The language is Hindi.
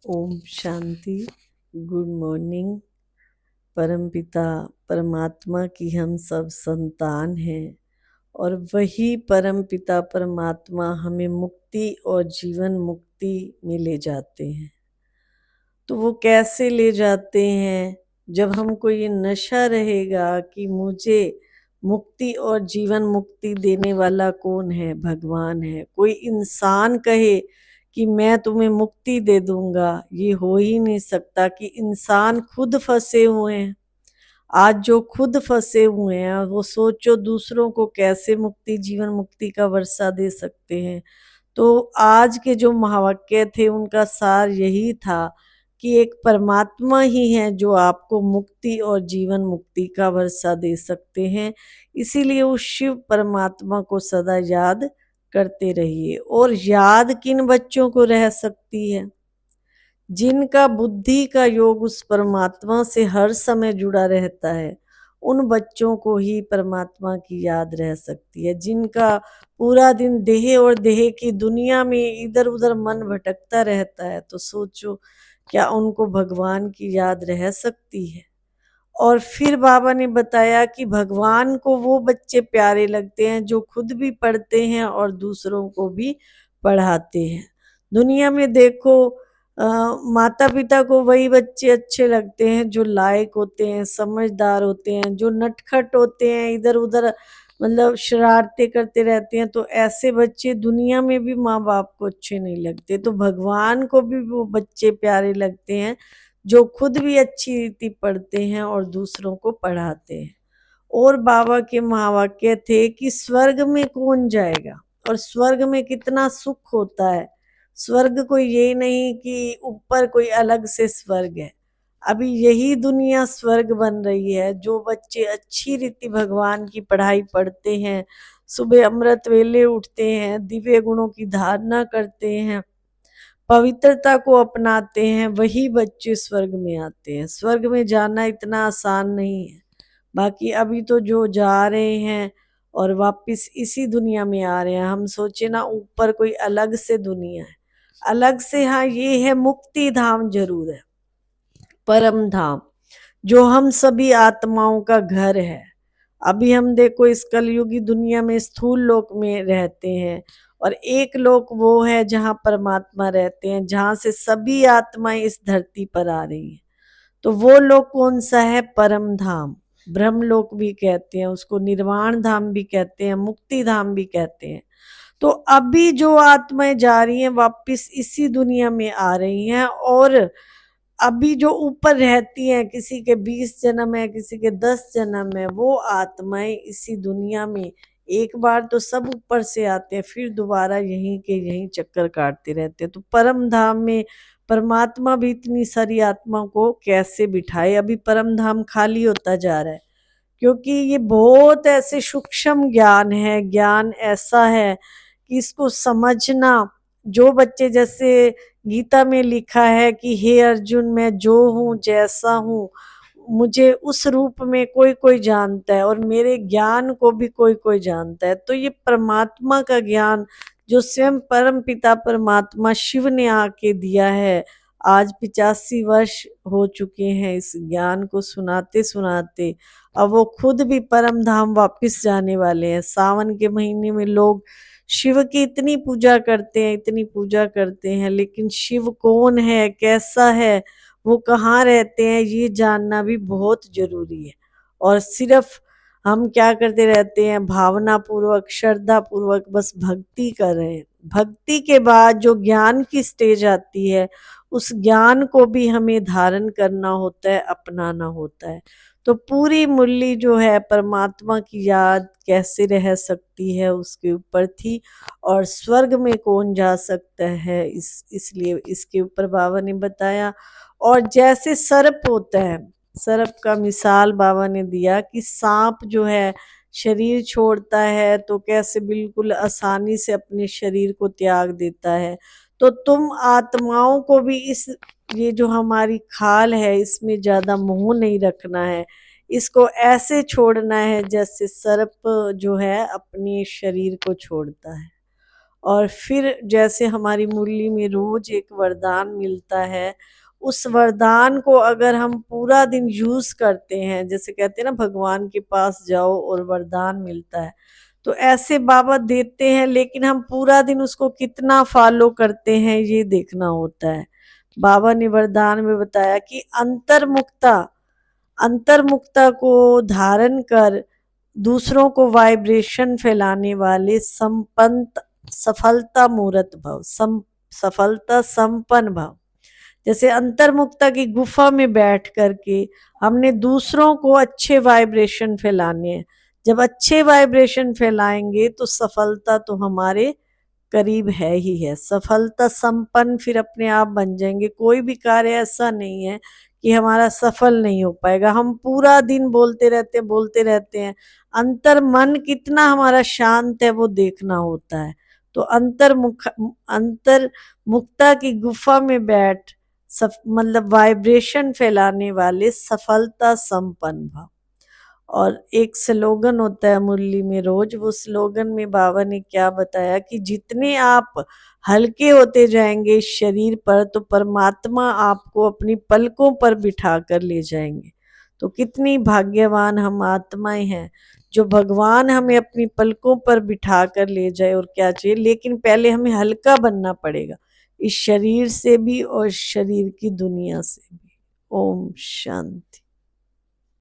ओम शांति। Good morning. परमपिता परमात्मा की हम सब संतान हैं और वही परमपिता परमात्मा हमें मुक्ति और जीवन मुक्ति में ले जाते हैं। तो वो कैसे ले जाते हैं? जब हमको ये नशा रहेगा कि मुझे मुक्ति और जीवन मुक्ति देने वाला कौन है? भगवान है। कोई इंसान कहे कि मैं तुम्हें मुक्ति दे दूंगा, ये हो ही नहीं सकता। कि इंसान खुद फंसे हुए हैं। आज जो खुद फंसे हुए हैं वो सोचो दूसरों को कैसे मुक्ति जीवन मुक्ति का वर्षा दे सकते हैं। तो आज के जो महावाक्य थे उनका सार यही था कि एक परमात्मा ही है जो आपको मुक्ति और जीवन मुक्ति का वर्षा दे सकते हैं। इसीलिए उस शिव परमात्मा को सदा याद करते रहिए। और याद किन बच्चों को रह सकती है? जिनका बुद्धि का योग उस परमात्मा से हर समय जुड़ा रहता है, उन बच्चों को ही परमात्मा की याद रह सकती है। जिनका पूरा दिन देह और देह की दुनिया में इधर उधर मन भटकता रहता है, तो सोचो क्या उनको भगवान की याद रह सकती है? और फिर बाबा ने बताया कि भगवान को वो बच्चे प्यारे लगते हैं जो खुद भी पढ़ते हैं और दूसरों को भी पढ़ाते हैं। दुनिया में देखो, माता पिता को वही बच्चे अच्छे लगते हैं जो लायक होते हैं, समझदार होते हैं, जो नटखट होते हैं, इधर उधर मतलब शरारतें करते रहते हैं। तो ऐसे बच्चे दुनिया में भी माँ बाप को अच्छे नहीं लगते। तो भगवान को भी वो बच्चे प्यारे लगते हैं जो खुद भी अच्छी रीति पढ़ते हैं और दूसरों को पढ़ाते हैं। और बाबा के महावाक्य थे कि स्वर्ग में कौन जाएगा और स्वर्ग में कितना सुख होता है। स्वर्ग कोई ये नहीं कि ऊपर कोई अलग से स्वर्ग है। अभी यही दुनिया स्वर्ग बन रही है। जो बच्चे अच्छी रीति भगवान की पढ़ाई पढ़ते हैं, सुबह अमृत वेले उठते हैं, दिव्य गुणों की धारणा करते हैं, पवित्रता को अपनाते हैं, वही बच्चे स्वर्ग में आते हैं। स्वर्ग में जाना इतना आसान नहीं है। बाकी अभी तो जो जा रहे हैं और वापस इसी दुनिया में आ रहे हैं, हम सोचे ना ऊपर कोई अलग से दुनिया है। अलग से, हाँ ये है मुक्ति धाम जरूर है, परम धाम जो हम सभी आत्माओं का घर है। अभी हम देखो इस कलयुगी दुनिया में स्थूल लोक में रहते हैं और एक लोक वो है जहाँ परमात्मा रहते हैं, जहाँ से सभी आत्माएं इस धरती पर आ रही हैं। तो वो लोक कौन सा है? परम धाम। ब्रह्म लोक भी कहते हैं उसको, निर्वाण धाम भी कहते हैं, मुक्ति धाम भी कहते हैं। तो अभी जो आत्माएं जा रही हैं वापिस इसी दुनिया में आ रही हैं। और अभी जो ऊपर रहती हैं, किसी के 20 जन्म है, किसी के 10 जन्म है, वो आत्माएं इसी दुनिया में एक बार तो सब ऊपर से आते हैं, फिर दोबारा यहीं के यहीं चक्कर काटते रहते हैं। तो परम धाम में परमात्मा भी इतनी सारी आत्मा को कैसे बिठाए? अभी परम धाम खाली होता जा रहा है क्योंकि ये बहुत ऐसे सूक्ष्म ज्ञान है। ज्ञान ऐसा है कि इसको समझना, जो बच्चे जैसे गीता में लिखा है कि हे अर्जुन मैं जो हूँ जैसा हूँ, मुझे उस रूप में कोई कोई जानता है और मेरे ज्ञान को भी कोई कोई जानता है। तो ये परमात्मा का ज्ञान जो स्वयं परम पिता परमात्मा शिव ने आके दिया है, आज 85 वर्ष हो चुके हैं इस ज्ञान को सुनाते सुनाते। अब वो खुद भी परम धाम वापिस जाने वाले हैं। सावन के महीने में लोग शिव की इतनी पूजा करते हैं, इतनी पूजा करते हैं, लेकिन शिव कौन है, कैसा है, वो कहाँ रहते हैं, ये जानना भी बहुत जरूरी है। और सिर्फ हम क्या करते रहते हैं, भावना पूर्वक श्रद्धा पूर्वक बस भक्ति कर रहे हैं। भक्ति के बाद जो ज्ञान की स्टेज आती है, उस ज्ञान को भी हमें धारण करना होता है, अपनाना होता है। तो पूरी मुरली जो है परमात्मा की याद कैसे रह सकती है उसके ऊपर थी। और स्वर्ग में कौन जा सकता है, इसलिए इसके ऊपर बाबा ने बताया। और जैसे सर्प होता है, सर्प का मिसाल बाबा ने दिया कि सांप जो है शरीर छोड़ता है तो कैसे बिल्कुल आसानी से अपने शरीर को त्याग देता है। तो तुम आत्माओं को भी इस ये जो हमारी खाल है इसमें ज्यादा मोह नहीं रखना है। इसको ऐसे छोड़ना है जैसे सर्प जो है अपने शरीर को छोड़ता है। और फिर जैसे हमारी मुरली में रोज एक वरदान मिलता है, उस वरदान को अगर हम पूरा दिन यूज करते हैं, जैसे कहते हैं ना भगवान के पास जाओ और वरदान मिलता है, तो ऐसे बाबा देते हैं, लेकिन हम पूरा दिन उसको कितना फॉलो करते हैं ये देखना होता है। बाबा ने वरदान में बताया कि अंतर्मुक्ता को धारण कर दूसरों को वाइब्रेशन फैलाने वाले संपन्न सफलता मूर्त भव, सफलता संपन्न भव। जैसे अंतर्मुक्ता की गुफा में बैठ करके हमने दूसरों को अच्छे वाइब्रेशन फैलाने हैं। जब अच्छे वाइब्रेशन फैलाएंगे तो सफलता तो हमारे करीब है ही है। सफलता संपन्न फिर अपने आप बन जाएंगे। कोई भी कार्य ऐसा नहीं है कि हमारा सफल नहीं हो पाएगा। हम पूरा दिन बोलते रहते हैं। अंतर मन कितना हमारा शांत है वो देखना होता है। तो अंतर मुक्ता की गुफा में बैठ मतलब वाइब्रेशन फैलाने वाले सफलता संपन्न भव। और एक स्लोगन होता है मुरली में रोज, वो स्लोगन में बाबा ने क्या बताया कि जितने आप हल्के होते जाएंगे इस शरीर पर, तो परमात्मा आपको अपनी पलकों पर बिठा कर ले जाएंगे। तो कितनी भाग्यवान हम आत्माएं हैं जो भगवान हमें अपनी पलकों पर बिठा कर ले जाए। और क्या चाहिए, लेकिन पहले हमें हल्का बनना पड़ेगा, इस शरीर से भी और शरीर की दुनिया से भी। ओम शांति।